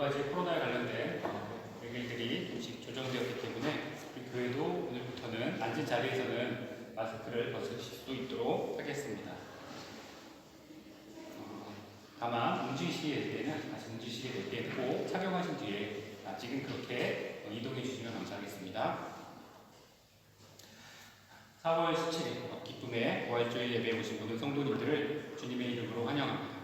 가지 코로나에 관련된 얘기들이 조금씩 조정되었기 때문에 우리 교회도 오늘부터는 앉은 자리에서는 마스크를 벗으실 수 있도록 하겠습니다. 다만 움직이시게 될 때는 꼭 착용하신 뒤에 지금 그렇게 이동해 주시면 감사하겠습니다. 4월 17일 기쁨의 부활주일 예배에 오신 모든 성도님들을 주님의 이름으로 환영합니다.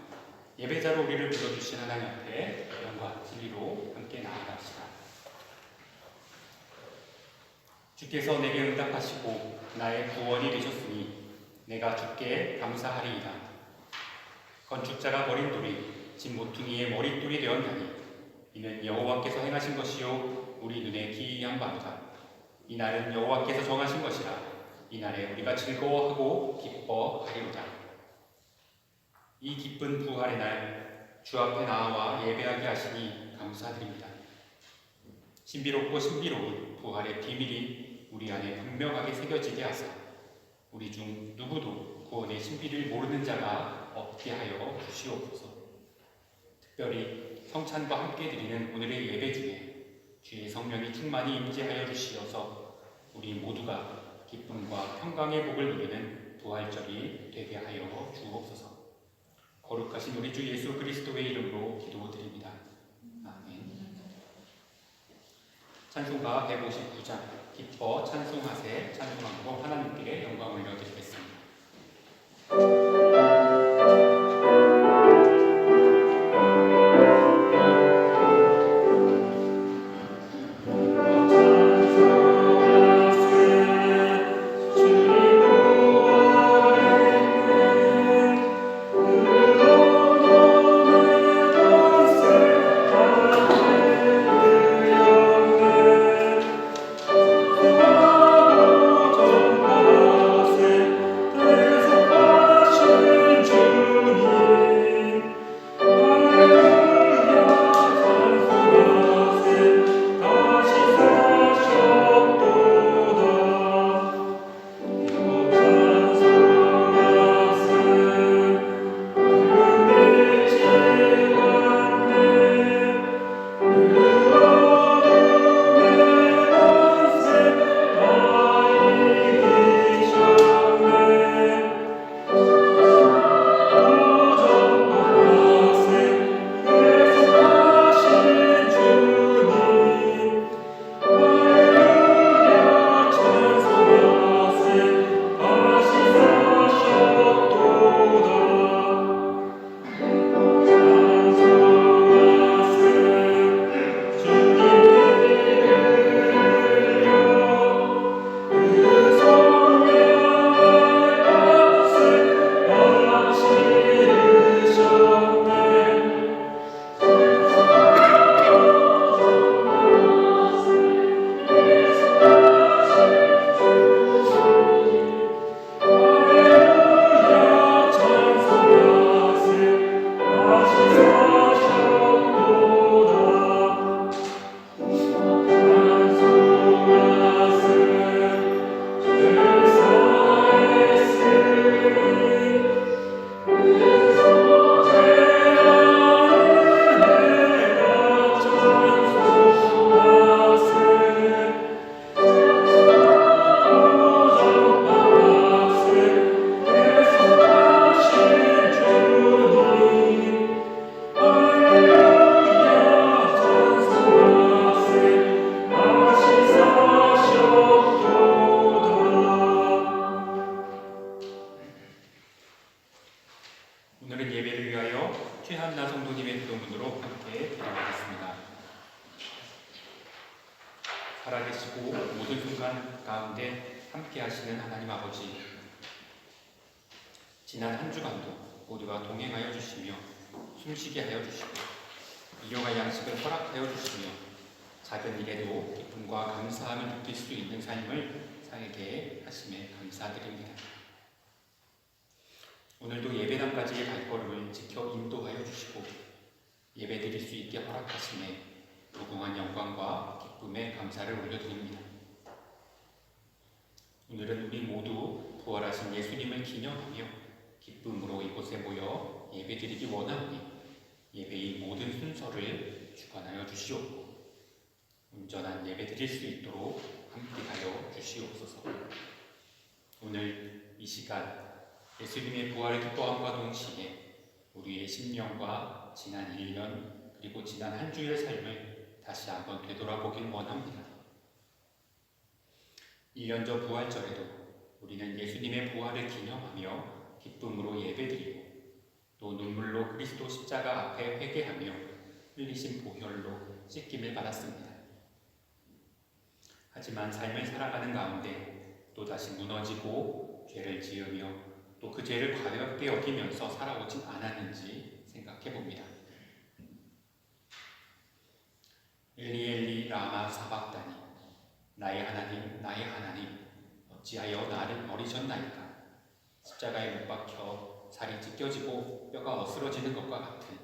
예배자로 우리를 불러주신 하나님 앞에 영과 진리로 함께 나아갑시다. 주께서 내게 응답하시고 나의 구원이 되셨으니 내가 주께 감사하리이다. 건축자가 버린 돌이 집 모퉁이의 머릿돌이 되었나니 이는 여호와께서 행하신 것이요 우리 눈에 기이한 바로다. 이 날은 여호와께서 정하신 것이라 이날에 우리가 즐거워하고 기뻐하리로다. 이 기쁜 부활의 날 주 앞에 나와 예배하게 하시니 감사드립니다. 신비롭고 신비로운 부활의 비밀이 우리 안에 분명하게 새겨지게 하사 우리 중 누구도 구원의 신비를 모르는 자가 없게 하여 주시옵소서. 특별히 성찬과 함께 드리는 오늘의 예배 중에 주의 성령이 충만히 임재하여 주시어서 우리 모두가 기쁨과 평강의 복을 누리는 부활절이 되게 하여 주옵소서. 거룩하신 우리 주 예수 그리스도의 이름으로 기도드립니다. 아멘. 찬송가 159장 기뻐 찬송하세 찬송함으로 하나님께 영광 올려드리겠습니다. 오늘은 예배를 위하여 최한나 성도님의 기도문으로 함께 기도하겠습니다. 살아계시고 모든 순간 가운데 함께 하시는 하나님 아버지, 지난 한 주간도 우리와 동행하여 주시며 숨쉬게 하여 주시고 일용할 양식을 허락하여 주시며 작은 일에도 기쁨과 감사함을 느낄 수 있는 삶을 살게 하심에 감사드립니다. 오늘도 예배당까지의 발걸음을 지켜 인도하여 주시고 예배드릴 수 있게 허락하심에 무궁한 영광과 기쁨에 감사를 올려드립니다. 오늘은 우리 모두 부활하신 예수님을 기념하며 기쁨으로 이곳에 모여 예배드리기 원하오니 예배의 모든 순서를 주관하여 주시옵고 온전한 예배 드릴 수 있도록 함께하여 주시옵소서. 오늘 이 시간 예수님의 부활을 기뻐함과 동시에 우리의 심령과 지난 1년 그리고 지난 한 주의 삶을 다시 한번 되돌아보길 원합니다. 1년 전 부활절에도 우리는 예수님의 부활을 기념하며 기쁨으로 예배드리고 또 눈물로 그리스도 십자가 앞에 회개하며 흘리신 보혈로 씻김을 받았습니다. 하지만 삶을 살아가는 가운데 또다시 무너지고 죄를 지으며 또 그 죄를 가볍게 여기면서 살아오진 않았는지 생각해 봅니다. 엘리 엘리 라마 사박다니 나의 하나님 나의 하나님 어찌하여 나를 버리셨나이까. 십자가에 못 박혀 살이 찢겨지고 뼈가 어스러지는 것과 같은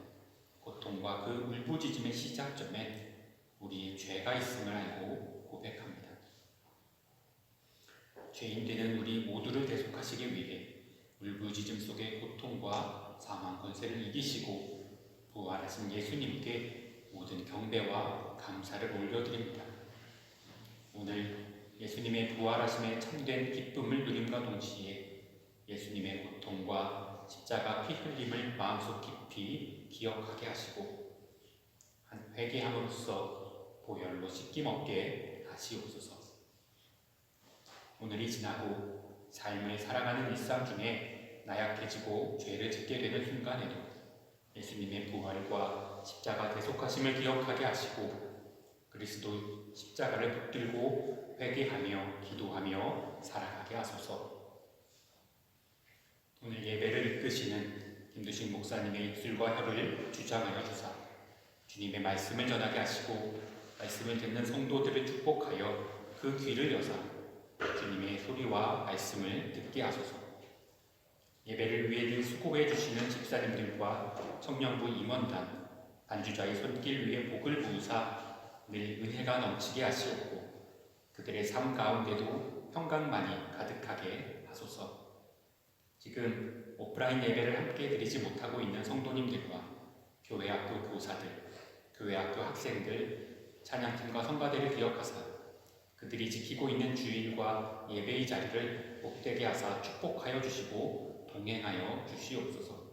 고통과 그 울부짖음의 시작점에 우리의 죄가 있음을 알고 고백합니다. 죄인 되는 우리 모두를 대속하시기 위해 울부짖음 속의 고통과 사망 권세를 이기시고 부활하신 예수님께 모든 경배와 감사를 올려드립니다. 오늘 예수님의 부활하심에 참된 기쁨을 누림과 동시에 예수님의 고통과 십자가 피 흘림을 마음속 깊이 기억하게 하시고 회개함으로써 보혈로 씻김 얻게 하시옵소서. 오늘이 지나고 삶을 살아가는 일상 중에 나약해지고 죄를 짓게 되는 순간에도 예수님의 부활과 십자가 대속하심을 기억하게 하시고 그리스도 십자가를 붙들고 회개하며 기도하며 살아가게 하소서. 오늘 예배를 이끄시는 김두식 목사님의 입술과 혀를 주장하여 주사 주님의 말씀을 전하게 하시고 말씀을 듣는 성도들을 축복하여 그 귀를 여사 주님의 소리와 말씀을 듣게 하소서. 예배를 위해 늘 수고해 주시는 집사님들과 청년부 임원단, 반주자의 손길 위에 복을 부으사 늘 은혜가 넘치게 하시옵고 그들의 삶 가운데도 평강만이 가득하게 하소서. 지금 오프라인 예배를 함께 드리지 못하고 있는 성도님들과 교회 학교 교사들, 교회 학교 학생들, 찬양팀과 성가대를 기억하사 그들이 지키고 있는 주일과 예배의 자리를 복되게 하사 축복하여 주시고 동행하여 주시옵소서.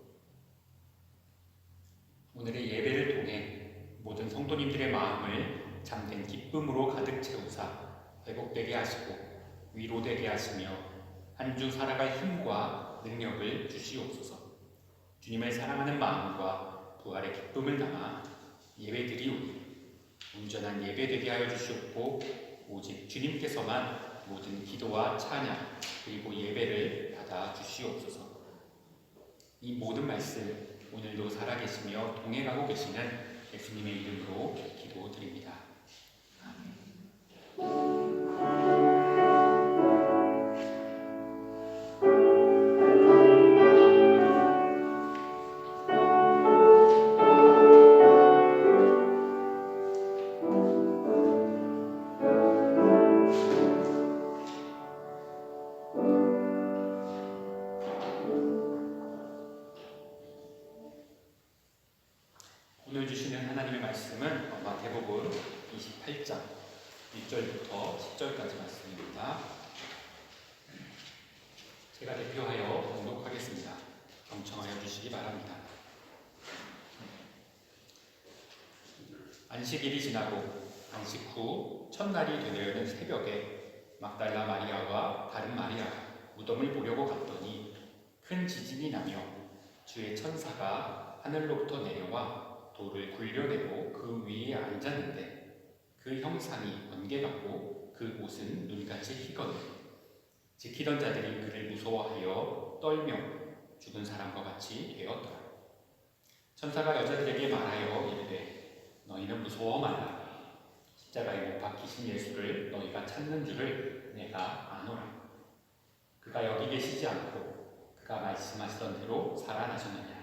오늘의 예배를 통해 모든 성도님들의 마음을 참된 기쁨으로 가득 채우사 회복되게 하시고 위로되게 하시며 한 주 살아갈 힘과 능력을 주시옵소서. 주님을 사랑하는 마음과 부활의 기쁨을 담아 예배드리오니 온전한 예배되게 하여 주시옵고 오직 주님께서만 모든 기도와 찬양 그리고 예배를 받아 주시옵소서. 이 모든 말씀 오늘도 살아계시며 동행하고 계시는 예수님의 이름으로 기도드립니다. 아멘. 오늘 주시는 하나님의 말씀은 마태복음 28장 1절부터 10절까지 말씀입니다. 제가 대표하여 봉독하겠습니다. 경청하여 주시기 바랍니다. 안식일이 지나고 안식 후 첫날이 되려는 새벽에 막달라 마리아와 다른 마리아가 무덤을 보려고 갔더니 큰 지진이 나며 주의 천사가 하늘로부터 내려와 돌을 굴려내고 그 위에 앉았는데 그 형상이 번개같고 그 옷은 눈같이 희거늘 지키던 자들이 그를 무서워하여 떨며 죽은 사람과 같이 되었더라. 천사가 여자들에게 말하여 이르되 너희는 무서워 말라. 십자가에 못 박히신 예수를 너희가 찾는 줄을 내가 아노라. 그가 여기 계시지 않고 그가 말씀하시던 대로 살아나셨느냐.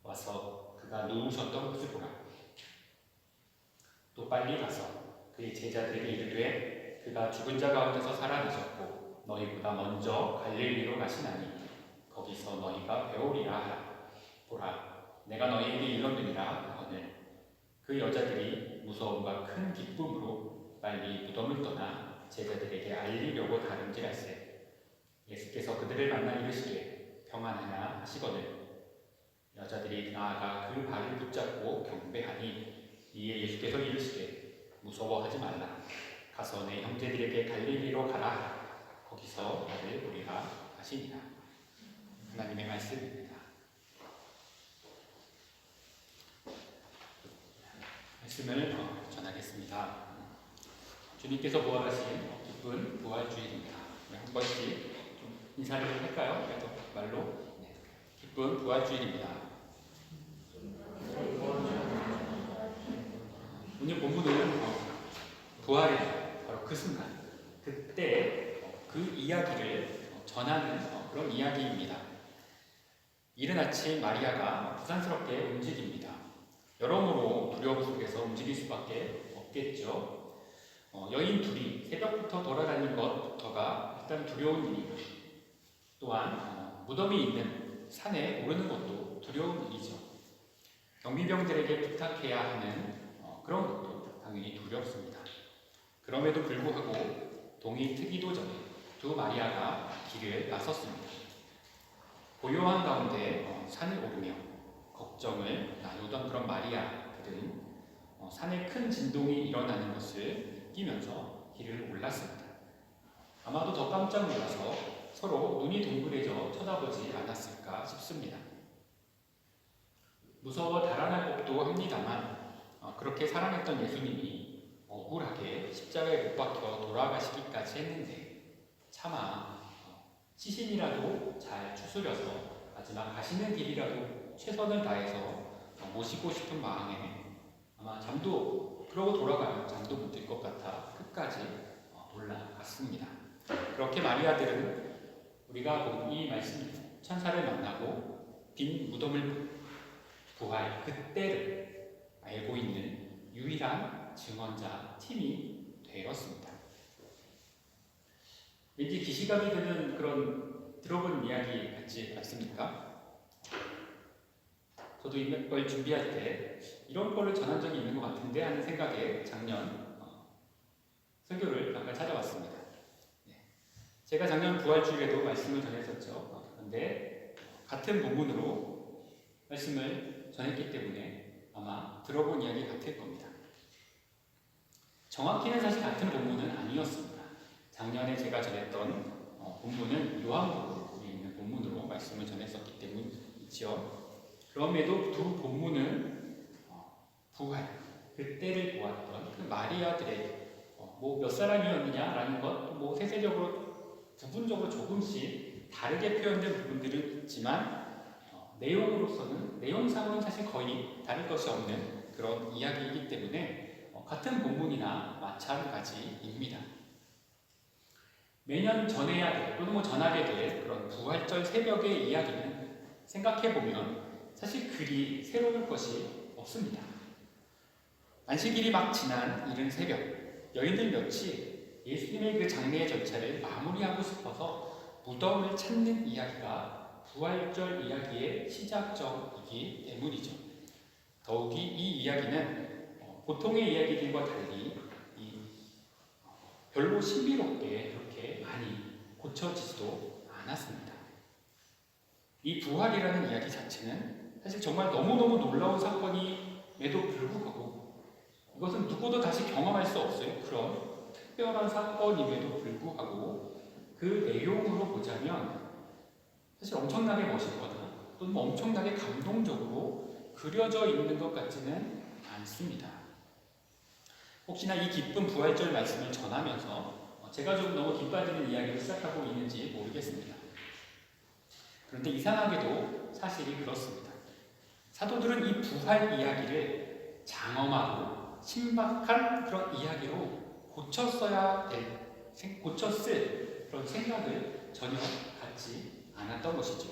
와서 그가 누우셨던 곳을 보라. 또 빨리 가서 그의 제자들에게 이르되 그가 죽은 자 가운데서 살아나셨고 너희보다 먼저 갈릴리로 가시나니 거기서 너희가 배우리라 하라. 보라, 내가 너희에게 일렀느니라 하거늘 그 여자들이 무서움과 큰 기쁨으로 빨리 무덤을 떠나 제자들에게 알리려고 다름질할세 예수께서 그들을 만나 이르시되 평안하냐 하시거늘 여자들이 나아가 그 발을 붙잡고 경배하니 이에 예수께서 이르시되 무서워하지 말라 가서 내 형제들에게 갈릴리로 가라 거기서 나를 보리라 하시니라. 하나님의 말씀입니다. 말씀을 전하겠습니다. 주님께서 부활하신 기쁜 부활주일입니다. 한 번씩 좀 인사를 할까요? 그래도 말로 기쁜 부활주일입니다. 오늘 본문은 부활의 바로 그 순간, 그때 그 이야기를 전하는 그런 이야기입니다. 이른 아침 마리아가 부산스럽게 움직입니다. 여러모로 두려움 속에서 움직일 수밖에 없겠죠. 여인 둘이 새벽부터 돌아다니는 것부터가 일단 두려운 일이고 또한 무덤이 있는 산에 오르는 것도 두려운 일이죠. 경비병들에게 부탁해야 하는 그런 것도 당연히 두렵습니다. 그럼에도 불구하고 동이 트기도 전에 두 마리아가 길을 나섰습니다. 고요한 가운데 산을 오르며 걱정을 나누던 그런 마리아들은 산에 큰 진동이 일어나는 것을 느끼면서 길을 올랐습니다. 아마도 더 깜짝 놀라서 서로 눈이 동그래져 쳐다보지 않았을까 싶습니다. 무서워 달아날 법도 합니다만 그렇게 사랑했던 예수님이 억울하게 십자가에 못 박혀 돌아가시기까지 했는데 차마 시신이라도 잘 추스려서 마지막 가시는 길이라도 최선을 다해서 모시고 싶은 마음에 아마 그러고 돌아가면 잠도 못 들 것 같아 끝까지 올라갔습니다. 그렇게 마리아들은 우리가 본 이 말씀 천사를 만나고 빈 무덤을 부활 그때를 알고 있는 유일한 증언자 팀이 되었습니다. 왠지 기시감이 드는 그런 들어본 이야기 같지 않습니까? 저도 이걸 준비할 때 이런 거를 전한 적이 있는 것 같은데 하는 생각에 작년 설교를 잠깐 찾아봤습니다. 제가 작년 부활주일에도 말씀을 전했었죠. 그런데 같은 본문으로 말씀을 전했기 때문에 아마 들어본 이야기 같을 겁니다. 정확히는 사실 같은 본문은 아니었습니다. 작년에 제가 전했던 본문은 요한복음에 있는 본문으로 말씀을 전했었기 때문이죠. 그럼에도 두 본문은 부활, 그때를 보았던 그 마리아들의 몇 사람이었느냐라는 것, 세세적으로 부분적으로 조금씩 다르게 표현된 부분들은 있지만 내용상으로는 사실 거의 다를 것이 없는 그런 이야기이기 때문에 같은 본문이나 마찬가지입니다. 매년 전해야 될 또는 전하게 될 그런 부활절 새벽의 이야기는 생각해보면 사실 그리 새로울 것이 없습니다. 안식일이 막 지난 이른 새벽 여인들 몇이 예수님의 그 장례의 절차를 마무리하고 싶어서 무덤을 찾는 이야기가 부활절 이야기의 시작점이기 때문이죠. 더욱이 이 이야기는 보통의 이야기들과 달리 별로 신비롭게 그렇게 많이 고쳐지지도 않았습니다. 이 부활이라는 이야기 자체는 사실 정말 너무너무 놀라운 사건임에도 불구하고 이것은 누구도 다시 경험할 수 없을 그런 특별한 사건임에도 불구하고 그 내용으로 보자면 사실 엄청나게 멋있거나 또는 엄청나게 감동적으로 그려져 있는 것 같지는 않습니다. 혹시나 이 기쁜 부활절 말씀을 전하면서 제가 좀 너무 기뻐지는 이야기를 시작하고 있는지 모르겠습니다. 그런데 이상하게도 사실이 그렇습니다. 사도들은 이 부활 이야기를 장엄하고 신박한 그런 이야기로 고쳤을 그런 생각을 전혀 갖지 않았던 것이죠.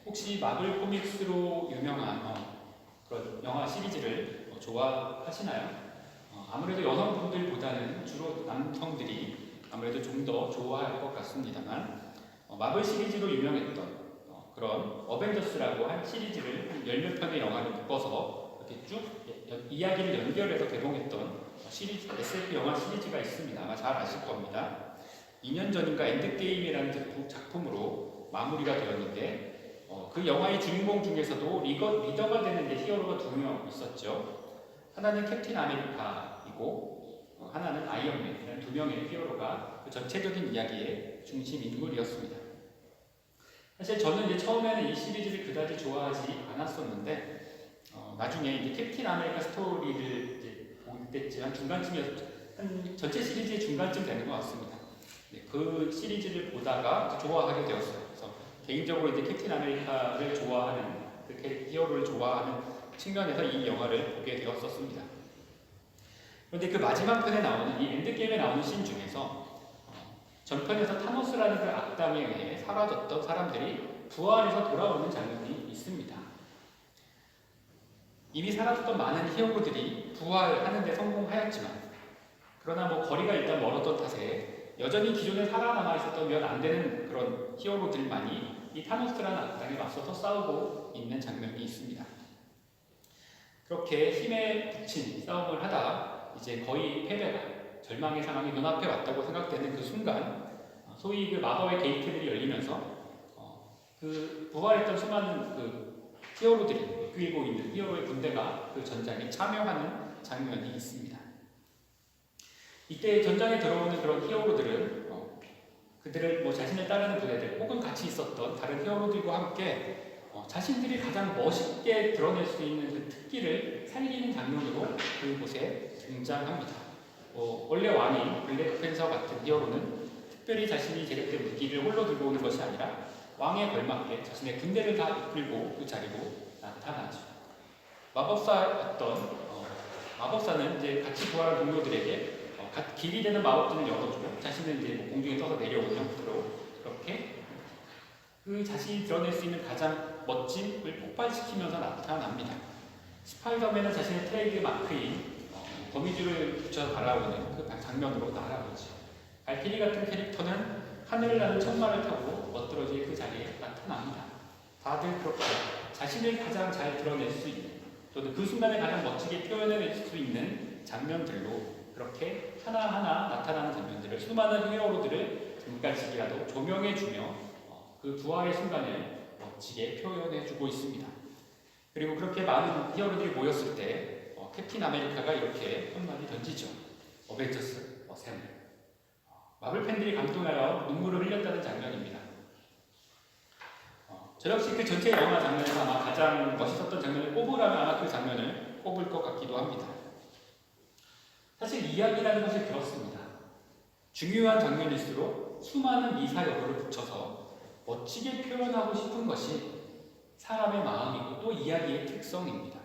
혹시 마블 코믹스로 유명한 그런 영화 시리즈를 좋아하시나요? 아무래도 여성분들보다는 주로 남성들이 아무래도 좀 더 좋아할 것 같습니다만 마블 시리즈로 유명했던 그런 어벤져스라고 한 시리즈를 한 10몇 편의 영화를 묶어서 이렇게 쭉 이야기를 연결해서 개봉했던 시리즈, SF 영화 시리즈가 있습니다. 아마 잘 아실 겁니다. 2년 전인가 엔드게임이라는 작품으로 마무리가 되었는데 그 영화의 주인공 중에서도 리더가 되는 히어로가 2명 있었죠. 하나는 캡틴 아메리카이고 하나는 아이언맨이라는 2명의 히어로가 그 전체적인 이야기의 중심 인물이었습니다. 사실 저는 이제 처음에는 이 시리즈를 그다지 좋아하지 않았었는데 나중에 이제 캡틴 아메리카 스토리를 이제 볼 때쯤 한 중간쯤이었죠. 한 전체 시리즈의 중간쯤 되는 것 같습니다. 네, 그 시리즈를 보다가 좋아하게 되었어요. 그래서 개인적으로 이제 캡틴 아메리카를 좋아하는 그 히어로를 좋아하는 측면에서 이 영화를 보게 되었었습니다. 그런데 그 마지막 편에 나오는 이 엔드게임에 나오는 씬 중에서 전편에서 타노스라는 그 악당에 의해 사라졌던 사람들이 부활해서 돌아오는 장면이 있습니다. 이미 사라졌던 많은 히어로들이 부활하는 데 성공하였지만 그러나 거리가 일단 멀었던 탓에 여전히 기존에 살아남아 있었던 몇 안 되는 그런 히어로들만이 이 타노스라는 악당에 맞서서 싸우고 있는 장면이 있습니다. 그렇게 힘에 붙인 싸움을 하다 이제 거의 패배가 절망의 상황이 눈앞에 왔다고 생각되는 그 순간 소위 그 마법의 게이트들이 열리면서 그 부활했던 수많은 그 히어로들이 이끌고 있는 히어로의 군대가 그 전장에 참여하는 장면이 있습니다. 이때 전장에 들어오는 그런 히어로들은 그들을 자신을 따르는 부대들 혹은 같이 있었던 다른 히어로들과 함께 자신들이 가장 멋있게 드러낼 수 있는 그 특기를 살리는 장면으로 그곳에 등장합니다. 원래 왕인 블랙팬서 같은 히어로는 특별히 자신이 제작된 무기를 홀로 들고 오는 것이 아니라 왕에 걸맞게 자신의 군대를 다 이끌고 그 자리로 나타나죠. 마법사는 이제 같이 부활한 동료들에게 길이 되는 마법들을 열어주고 자신은 이제 공중에 떠서 내려오는 형태로 그렇게 그 자신이 드러낼 수 있는 가장 멋짐을 폭발시키면서 나타납니다. 스파이더맨은 자신의 트레이드 마크인 거미줄을 붙여 달아오는 그 장면으로 날아오죠. 발키리 같은 캐릭터는 하늘을 나는 천마를 타고 멋들어질 그 자리에 나타납니다. 다들 그렇게 자신을 가장 잘 드러낼 수 있는 또는 그 순간에 가장 멋지게 표현해낼 수 있는 장면들로 그렇게 하나하나 나타나는 장면들을 수많은 히어로들을 잠깐씩이라도 조명해주며 그 부활의 순간을 멋지게 표현해주고 있습니다. 그리고 그렇게 많은 히어로들이 모였을 때 캡틴 아메리카가 이렇게 한마디 던지죠. 어벤져스 어셈블. 마블 팬들이 감동하여 눈물을 흘렸다는 장면입니다. 저 역시 그 전체 영화 장면에서 아마 가장 멋있었던 장면을 꼽으라면 아마 그 장면을 꼽을 것 같기도 합니다. 사실 이야기라는 것이 그렇습니다. 중요한 장면일수록 수많은 미사 여부를 붙여서 멋지게 표현하고 싶은 것이 사람의 마음이고 또 이야기의 특성입니다.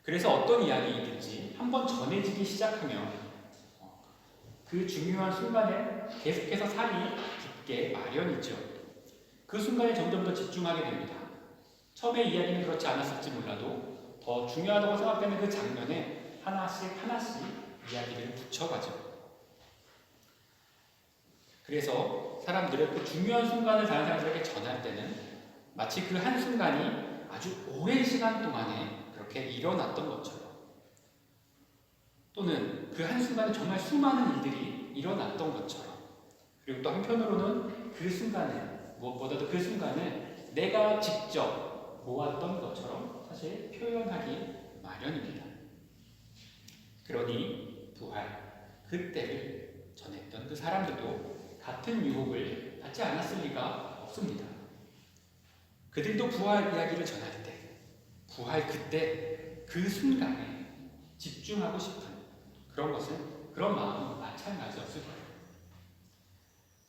그래서 어떤 이야기이든지 한번 전해지기 시작하면 그 중요한 순간에 계속해서 살이 깊게 마련이죠. 그 순간에 점점 더 집중하게 됩니다. 처음에 이야기는 그렇지 않았을지 몰라도 더 중요하다고 생각되는 그 장면에 하나씩 이야기를 붙여가죠. 그래서 사람들은 그 중요한 순간을 다른 사람들에게 전할 때는 마치 그 한순간이 아주 오랜 시간 동안에 그렇게 일어났던 것처럼 또는 그 한순간에 정말 수많은 일들이 일어났던 것처럼 그리고 또 한편으로는 그 순간에 무엇보다도 그 순간을 내가 직접 모았던 것처럼 사실 표현하기 마련입니다. 그러니 부활, 그때를 전했던 그 사람들도 같은 유혹을 받지 않았을 리가 없습니다. 그들도 부활 이야기를 전할 때 부활 그때 그 순간에 집중하고 싶은 그런 마음은 마찬가지였을 거예요.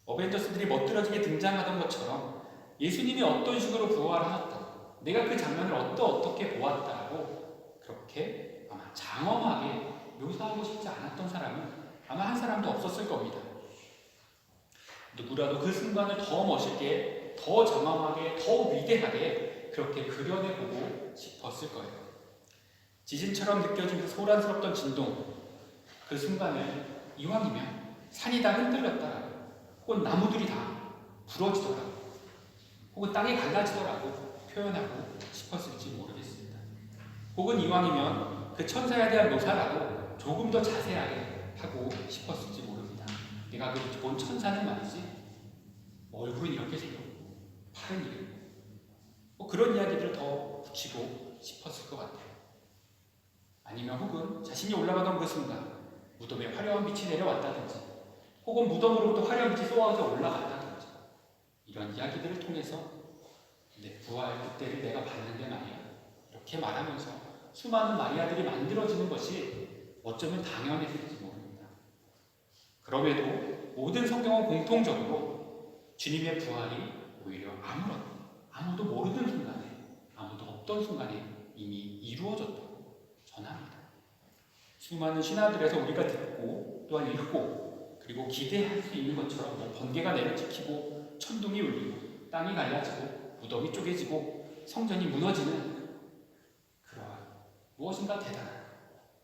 어벤져스들이 멋들어지게 등장하던 것처럼 예수님이 어떤 식으로 부활하셨다, 내가 그 장면을 어떻게 보았다라고 그렇게 아마 장엄하게 묘사하고 싶지 않았던 사람은 아마 한 사람도 없었을 겁니다. 누구라도 그 순간을 더 멋있게, 더 장엄하게, 더 위대하게 그렇게 그려내보고 싶었을 거예요. 지진처럼 느껴진 그 소란스럽던 진동, 그 순간을 이왕이면 산이 다 흔들렸다라고 혹은 나무들이 다 부러지더라고 혹은 땅이 갈라지더라고 표현하고 싶었을지 모르겠습니다. 혹은 이왕이면 그 천사에 대한 묘사라도 조금 더 자세하게 하고 싶었을지 모릅니다. 내가 본 천사는 말이지 얼굴은 이렇게 생겼고 팔은 이렇고 그런 이야기들을 더 붙이고 싶었을 것 같아요. 아니면 혹은 자신이 올라가던 그 순간 무덤에 화려한 빛이 내려왔다든지 혹은 무덤으로부터 화려한 빛이 쏘아져 올라갔다든지 이런 이야기들을 통해서 내 부활 그때를 내가 봤는데 말이야 이렇게 말하면서 수많은 마리아들이 만들어지는 것이 어쩌면 당연했을지 모릅니다. 그럼에도 모든 성경은 공통적으로 주님의 부활이 오히려 아무도 모르는 순간에 아무도 없던 순간에 이미 이루어졌다고 전합니다. 수많은 신화들에서 우리가 듣고 또한 읽고 그리고 기대할 수 있는 것처럼 번개가 내려찍히고 천둥이 울리고 땅이 갈라지고 무덤이 쪼개지고 성전이 무너지는 그러한 무엇인가 대단한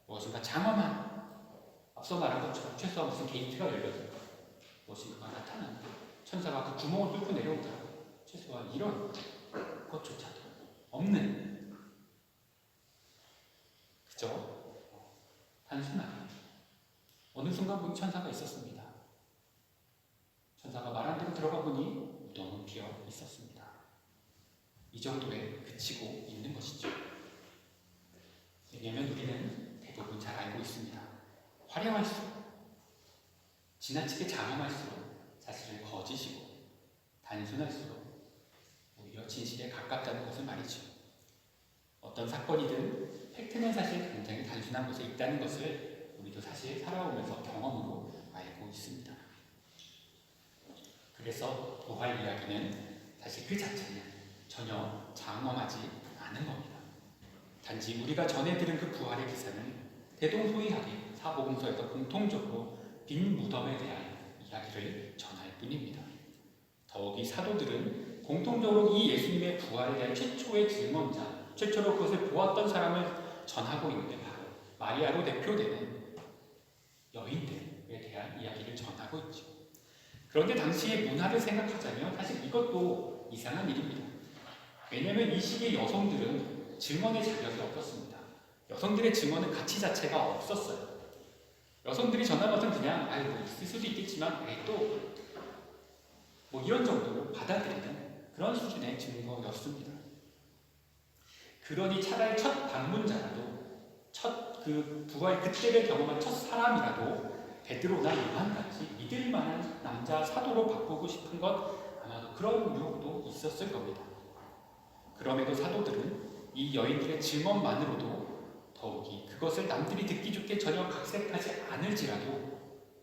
무엇인가 장엄한 앞서 말한 것처럼 최소한 무슨 게이트가 열려서 무엇인가가 나타나는 천사가 그 구멍을 뚫고 내려오더라고 최소한 이런 것조차도 없는 그저 단순하게 어느 순간 보니 천사가 있었습니다. 천사가 말한 대로 들어가 보니 무덤은 비어 있었습니다. 이 정도에 그치고 있는 것이죠. 왜냐하면 우리는 대부분 잘 알고 있습니다. 화려할수록 지나치게 장엄할수록 사실은 거짓이고 단순할수록 오히려 진실에 가깝다는 것을 말이죠. 어떤 사건이든 팩트는 사실 굉장히 단순한 곳에 있다는 것을 우리도 사실 살아오면서 경험으로 알고 있습니다. 그래서 부활 이야기는 사실 그 자체는 전혀 장엄하지 않은 겁니다. 단지 우리가 전해 들은 그 부활의 기사는 대동소이하게 사복음서에서 공통적으로 빈 무덤에 대한 이야기를 전할 뿐입니다. 더욱이 사도들은 공통적으로 이 예수님의 부활에 대한 최초의 증언자, 최초로 그것을 보았던 사람을 전하고 있는데 바로 마리아로 대표되는 여인들에 대한 이야기를 전하고 있죠. 그런데 당시의 문화를 생각하자면 사실 이것도 이상한 일입니다. 왜냐하면 이 시기의 여성들은 증언의 자격이 없었습니다. 여성들의 증언은 가치 자체가 없었어요. 여성들이 전한 것은 그냥 뭐 있을 수도 있겠지만 또 뭐 이런 정도로 받아들이는 그런 수준의 증거였습니다. 그러니 차라리 첫 방문자라도 첫 그 부활 그때를 경험한 첫 사람이라도 베드로나 요한같이 믿을 만한 남자 사도로 바꾸고 싶은 것 아마도 그런 유혹도 있었을 겁니다. 그럼에도 사도들은 이 여인들의 증언만으로도 더욱이 그것을 남들이 듣기 좋게 전혀 각색하지 않을지라도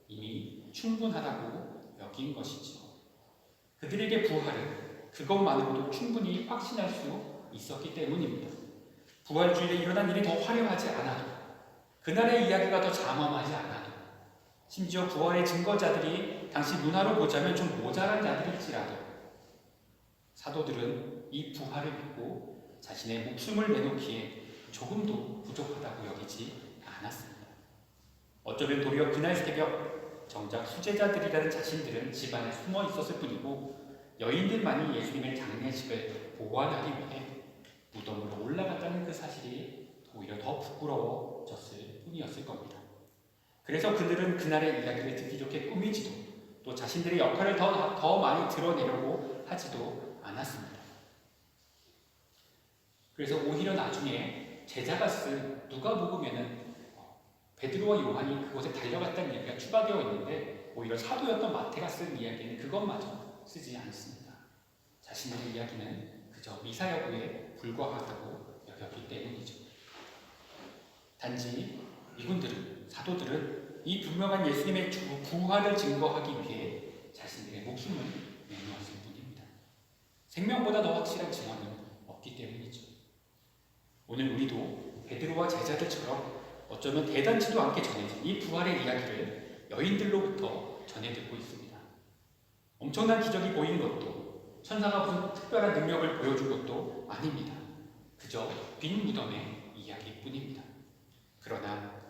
이미 충분하다고 여긴 것이죠. 그들에게 부활은 그것만으로도 충분히 확신할 수 있었기 때문입니다. 부활주일에 일어난 일이 더 화려하지 않아도 그날의 이야기가 더 장엄하지 않아도 심지어 부활의 증거자들이 당시 문화로 보자면 좀 모자란 자들일지라도 사도들은 이 부활을 믿고 자신의 목숨을 내놓기에 조금도 부족하다고 여기지 않았습니다. 어쩌면 도리어 그날 새벽 정작 수제자들이라는 자신들은 집안에 숨어 있었을 뿐이고 여인들만이 예수님의 장례식을 보관하기 위해 무덤으로 올라갔다는 그 사실이 오히려 더 부끄러워졌을 뿐이었을 겁니다. 그래서 그들은 그날의 이야기를 듣기 좋게 꾸미지도 또 자신들의 역할을 더 많이 드러내려고 하지도 않았습니다. 그래서 오히려 나중에 제자가 쓴 누가복음에는 베드로와 요한이 그곳에 달려갔다는 이야기가 추가되어 있는데 오히려 사도였던 마태가 쓴 이야기는 그것마저 쓰지 않습니다. 자신들의 이야기는 그저 미사여구에 불과하다고 여겼기 때문이죠. 단지 이분들은 사도들은 이 분명한 예수님의 부활을 증거하기 위해 자신들의 목숨을 내놓았을 뿐입니다. 생명보다 더 확실한 증언은 없기 때문이죠. 오늘 우리도 베드로와 제자들처럼 어쩌면 대단치도 않게 전해진 이 부활의 이야기를 여인들로부터 전해 듣고 있습니다. 엄청난 기적이 보인 것도 천사가 무슨 특별한 능력을 보여준 것도 아닙니다. 그저 빈 무덤의 이야기뿐입니다. 그러나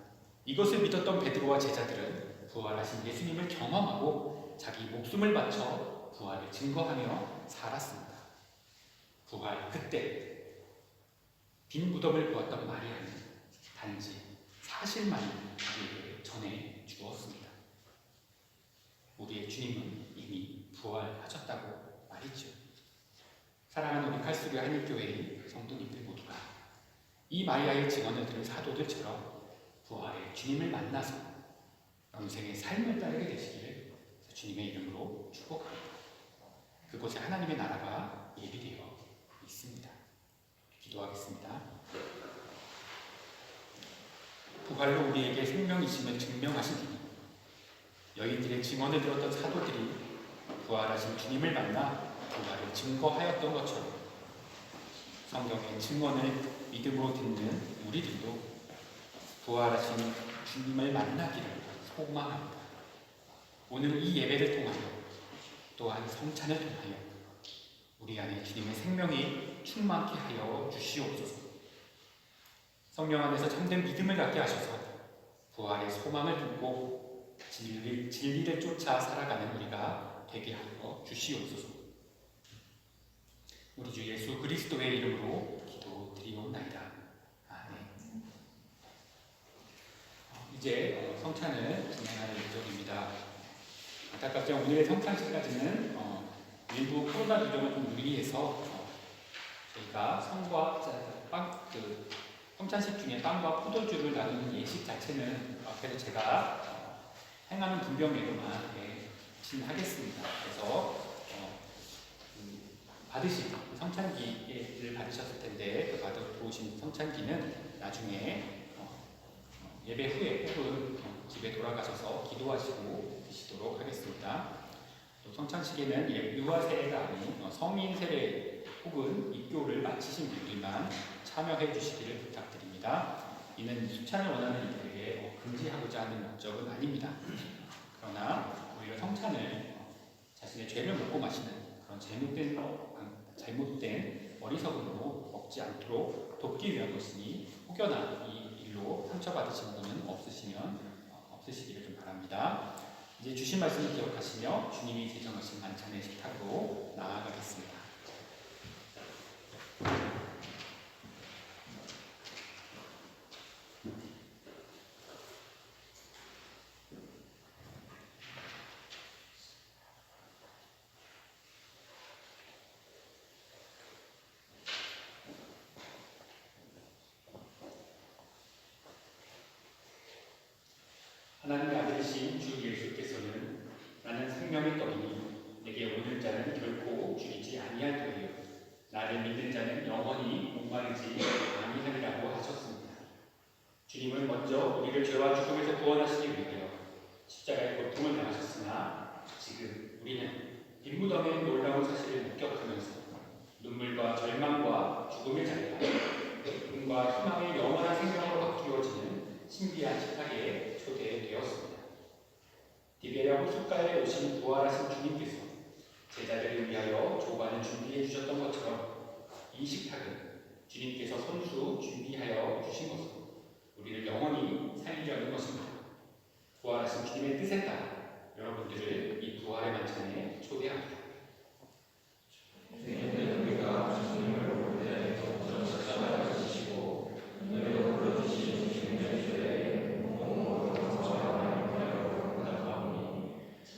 이것을 믿었던 베드로와 제자들은 부활하신 예수님을 경험하고 자기 목숨을 바쳐 부활을 증거하며 살았습니다. 부활 그때 빈 무덤을 보았던 마리아는 단지 사실만 우리에게 전해 주었습니다. 우리의 주님은 이미 부활하셨다고 말이죠. 사랑하는 우리 칼수리 한일교회의 성도님들 모두가 이 마리아의 증언을 들은 사도들처럼 부활의 주님을 만나서 영생의 삶을 따르게 되시기를 주님의 이름으로 축복합니다. 그곳에 하나님의 나라가 예비되어 있습니다. 기도하겠습니다. 부활로 우리에게 생명이심을 증명하신 주님, 여인들의 증언을 들었던 사도들이 부활하신 주님을 만나 부활을 증거하였던 것처럼 성경의 증언을 믿음으로 듣는 우리들도 부활하신 주님을 만나기를 소망합니다. 오늘 이 예배를 통하여 또한 성찬을 통하여 우리 안에 주님의 생명이 충만케 하여 주시옵소서. 성령 안에서 참된 믿음을 갖게 하셔서 부활의 소망을 두고 진리를 쫓아 살아가는 우리가 되게 하여 주시옵소서. 우리 주 예수 그리스도의 이름으로 기도드리옵나이다. 아멘. 이제 성찬을 진행하는 예정입니다. 안타깝지만 오늘의 성찬식까지는 일부 코로나 규정을 좀 유의해서 저희가 성찬식 중에 빵과 포도주를 나누는 예식 자체는 앞에서 제가 행하는 분명외로만 진행하겠습니다. 그래서 받으신 성찬기를 받으셨을 텐데 그 받아보신 성찬기는 나중에 예배 후에 혹은 집에 돌아가셔서 기도하시고 드시도록 하겠습니다. 또 성찬식에는 유아 세례가 아닌 성인 세례 혹은 입교를 마치신 분들만 참여해 주시기를 부탁드립니다. 이는 수찬을 원하는 이들에게 금지하고자 하는 목적은 아닙니다. 그러나 오히려 성찬을 자신의 죄를 묻고 마시는 그런 잘못된 어리석음으로 먹지 않도록 돕기 위한 것이니 혹여나 이 일로 상처받으신 분은 없으시기를 좀 바랍니다. 이제 주신 말씀을 기억하시며 주님이 제정하신 만찬의 식탁으로 나아가겠습니다. 하나님의 아들이신 주 예수께서는 나는 생명의 떡이니 내게 오는 자는 결코 죽이지 아니할 터이요 나를 믿는 자는 영원히 목마르지 아니하리라고 하셨습니다. 주님은 먼저 우리를 죄와 죽음에서 구원하시기 위하여 십자가의 고통을 당하셨으나 지금 우리는 빈무덤의 놀라운 사실을 목격하면서 눈물과 절망과 죽음의 자리가 꿈과 희망의 영원한 생명으로 바뀌어지는 신비한 식탁에 초대되었습니다. 디베랴 호숫가에 오신 부활하신 주님께서 제자들을 위하여 조반을 준비해 주셨던 것처럼 이 식탁은 주님께서 손수 준비하여 주신 것으로 우리를 영원히 살리려는 것입니다. 부활하신 주님의 뜻에 따라 여러분들을 이 부활의 만찬에 초대합니다. 우리가 주님을 볼 때 먼저 찾아가시고 너희로 불러주신 주님의 죄에 몸으로 저하나님께로 나가오니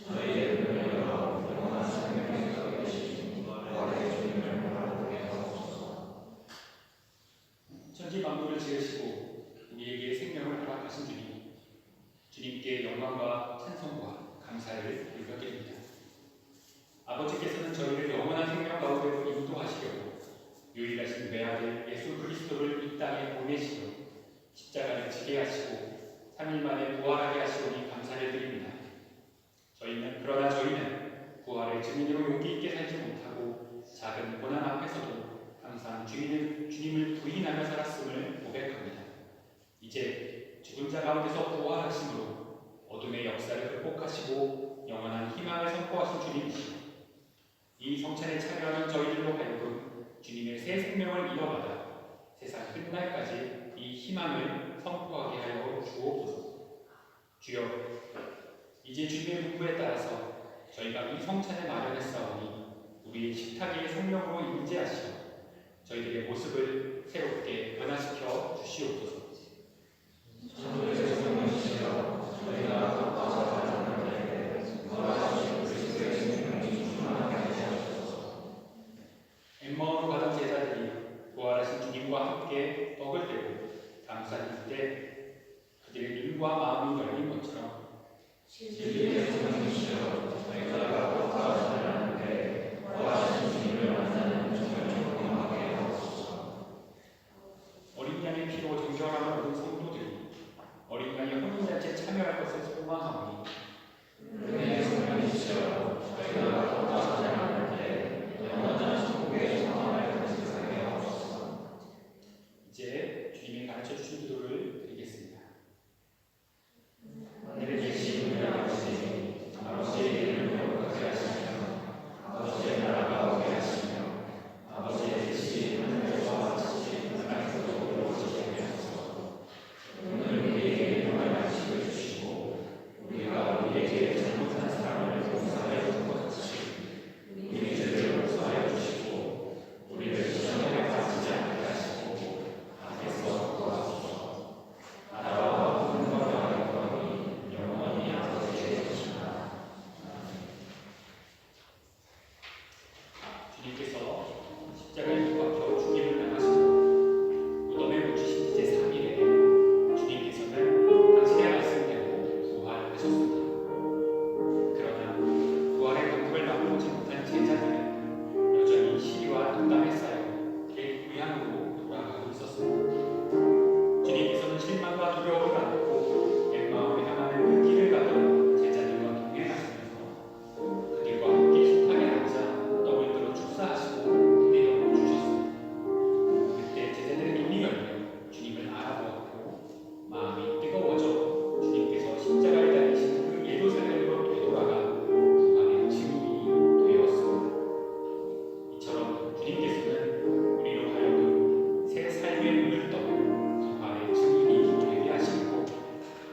저희의 은혜와 영원한 생명에 서 계신 부활의 주님을 바라보게 하옵소서. 천지 만물을 지으시고 우리에게 생명을 허락하신 주님께 영광과 찬송과 감사를 올려드립니다. 아버지께서는 저희를 영원한 생명 가운데로 인도하시려고 유일하신 외아들 예수 그리스도를 이 땅에 보내시고 십자가를 지게 하시고 3일 만에 부활하게 하시오니 감사를 드립니다. 그러나 저희는 부활의 증인으로 용기 있게 살지 못하고 작은 고난 앞에서도 항상 주님을 부인하며 살았음을 고백합니다. 이제 죽은 자 가운데서 부활하심으로 어둠의 역사를 극복하시고 영원한 희망을 선포하신 주님이시오. 이 성찬에 참여하는 저희들로 하여금 주님의 새 생명을 이어받아 세상 끝날까지 이 희망을 선포하게 하여 주옵소서. 주여, 이제 주님의 문구에 따라서 저희가 이 성찬을 마련했사오니 우리의 식탁의 성령으로 임재하시어 저희들의 모습을 새롭게 변화시켜 주시옵소서. 엠마오로 가던 제자들이 부활하신 주님과 함께 떡을 떼고 감사드릴 때 그들의 눈과 마음이 열린 것처럼 진리의 성령이시여 저희가 부활하셨는데 부활하신 주님을 만나는 정말 경험하게 하옵소서. 어린 양의 피로 정결함을 얻은 성도들이 어린 양의 혼인잔치에 참여할 것을 소망하오니 은혜의 성령이시여 저희가 부활하셨는데 영원한 천국에 소망할 것을 생각해 하옵소서. 이제 주님이 가르쳐 주신 기도를 드리겠습니다. 하늘에 계신 우리 아버지, 아버지의 이름을 거룩하게 하시며 아버지의 나라가 오게 하시며 아버지의 뜻이 하늘에서 같이 땅에서도 이루어지게 하소서. 오늘 우리에게 일용할 양식을 주시고 우리가 우리에게 잘못한 사람을 용서하여 준 것 같이 우리 죄를 용서하여 주시고 우리를 시험에 빠지지 않게 하시고 악에서 구하소서. 나라와 분노와 영광이 영원히 아버지의 것이다. 주님께서 십자가에 못 박혀 죽임을 당하시고 무덤에 묻히신 제 3일에 주님께서는 당신의 말씀대로 부활하셨습니다. 그러나 부활의 감격을 맛보지 못한 제자들은 여전히 시리와 농담에 쌓여 옛 고향으로 돌아가고 있었습니다. 주님께서는 실망과 두려움을 안고 엠마오로 향하는 그 길을 가던 제자들과 동행하시면서 그들과 함께 식탁에 앉아 떡을 들어 축사하시고 내려 주셨습니다. 그때 제자들의 눈이 열려 주님을 알아보았고 마음이 뜨거워져 주님께서 십자가에 달리신 그 예루살렘으로 되돌아가 부활의 증인이 되었습니다. 이처럼 주님께서는 우리로 하여금 새 삶의 눈을 떠 부활의 증인이 되게 하시고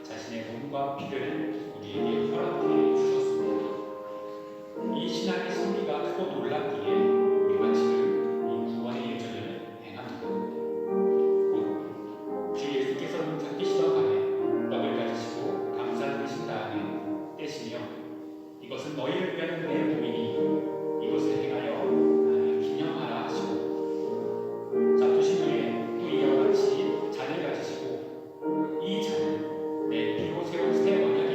자신의 몸과 피를 우리에게 허락해 주셨습니다. 이 신학의 신비가 크고 놀랍기에 우리가 지금 이 구원의 예전을 행합니다. 곧 주 예수께서는 잡히시던 밤에 떡을 가지시고 감사드리신 다음에 떼시며 이것은 너희를 위한 내 몸이니 이것을 행하여 나를 기념하라 하시고 잡수신 후에 또 이와 같이 잔을 가지시고 이 잔은 내 피로 세운 새 언약이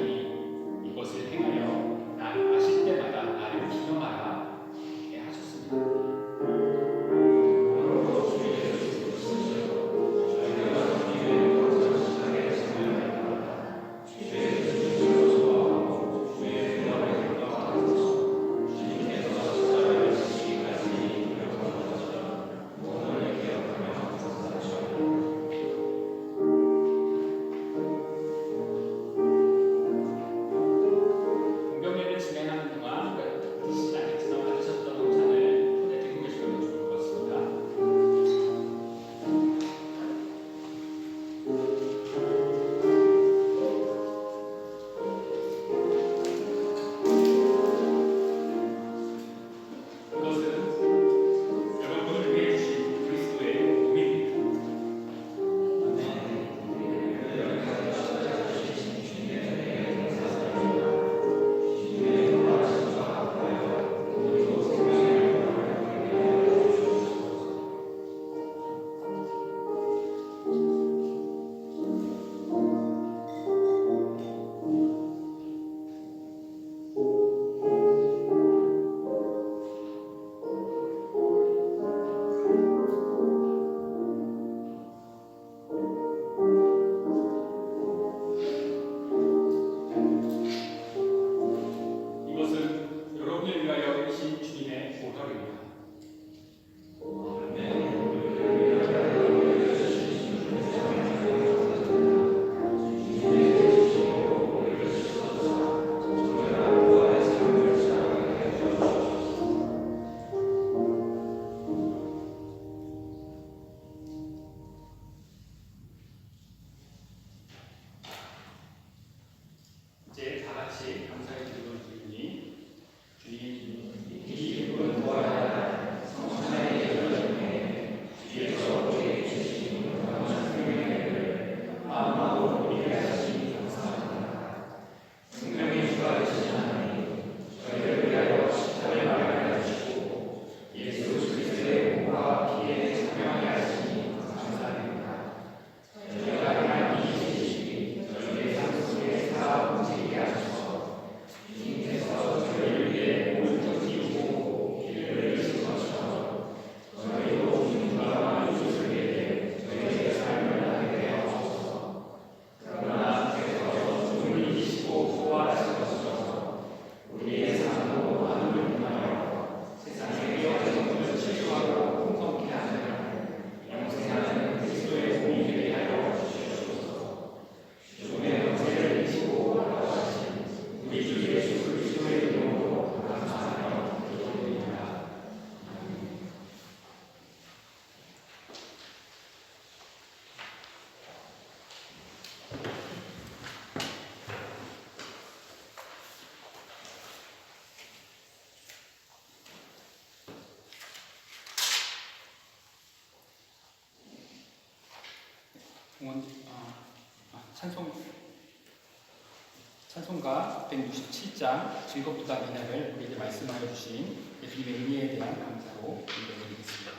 찬송가 167장 즐겁도다 이날을 우리에게 말씀하여 주신 예수님의 은혜에 대한 감사로 읽어드리겠습니다.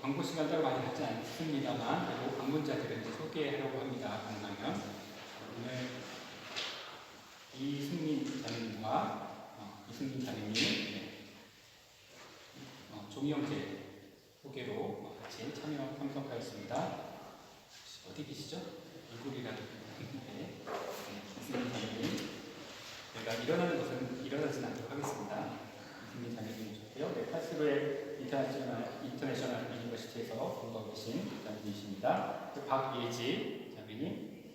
광고 시간 따로 많이 갖지 않습니다만 그래도 방문자들을 소개하려고 합니다. 가능하면 오늘 이승민 자매님 종이형제 소개로 같이 참여하였습니다. 어디 계시죠? 얼굴이라도 네. 이승민 자매님 저희가 일어나는 것은 일어나진 않도록 하겠습니다. 이승민 자매님 오셨고요. 네, 칼스루의 인터내셔널 유니버시티에서 공부하고 계신 자매님이십니다. 박예지 자매님,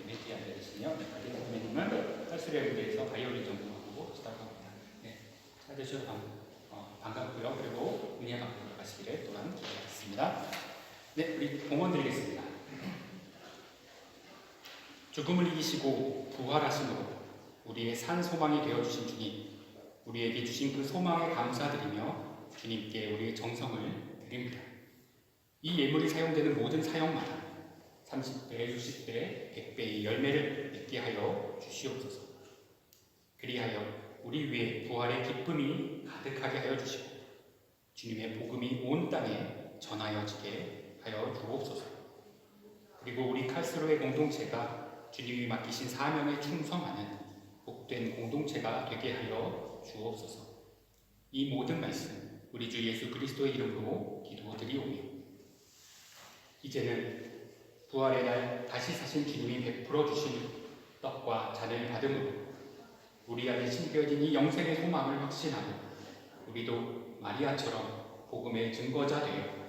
MIT 알려주시네요. 박예지 자매님은 칼스루의 무대에서 바이올린 전공하고 계시다고 합니다. 찾으셔서 반갑고요. 그리고 은혜가 받고 가시기를 또한 기대하겠습니다. 네, 우리 봉헌 드리겠습니다. 죽음을 이기시고 부활하심으로 우리의 산 소망이 되어주신 주님, 우리에게 주신 그 소망에 감사드리며 주님께 우리의 정성을 드립니다. 이 예물이 사용되는 모든 사역마다 30배, 60배, 100배의 열매를 맺게 하여 주시옵소서. 그리하여 우리 위에 부활의 기쁨이 가득하게 하여 주시고 주님의 복음이 온 땅에 전하여지게 하여 주옵소서. 그리고 우리 칼스루의 공동체가 주님이 맡기신 사명에 충성하는 복된 공동체가 되게 하여 주옵소서. 이 모든 말씀 우리 주 예수 그리스도의 이름으로 기도드리오며 이제는 부활의 날 다시 사신 주님이 베풀어 주신 떡과 잔을 받음으로 우리 안에 심겨진 이 영생의 소망을 확신하고 우리도 마리아처럼 복음의 증거자 되어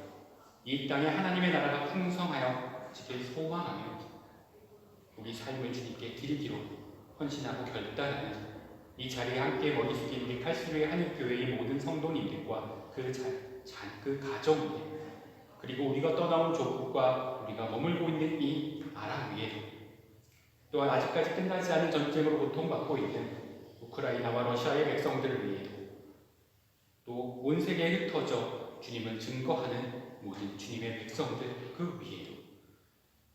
이 땅에 하나님의 나라가 풍성하여 지길 소망하며 우리 삶을 주님께 드리기로 헌신하고 결단하는 이 자리에 함께 머리 숙인 우리 칼수루의 한일교회의 모든 성도님들과 그 가정들, 그리고 우리가 떠나온 조국과 우리가 머물고 있는 이 나라 위에도, 또한 아직까지 끝나지 않은 전쟁으로 고통받고 있는 우크라이나와 러시아의 백성들을 위해도, 또 온 세계에 흩어져 주님을 증거하는 모든 주님의 백성들 그 위에도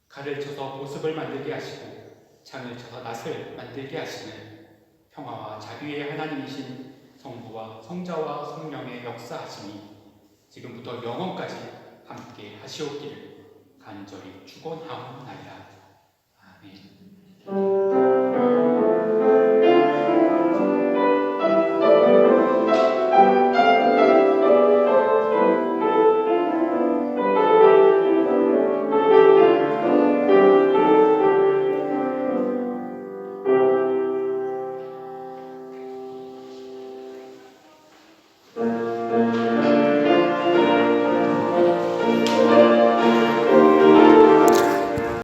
칼을 쳐서 보습을 만들게 하시고 창을 쳐서 낫을 만들게 하시는 평화와 자유의 하나님이신 성부와 성자와 성령의 역사하심이 지금부터 영원까지 함께 하시옵기를 간절히 축원하옵나이다. 아멘.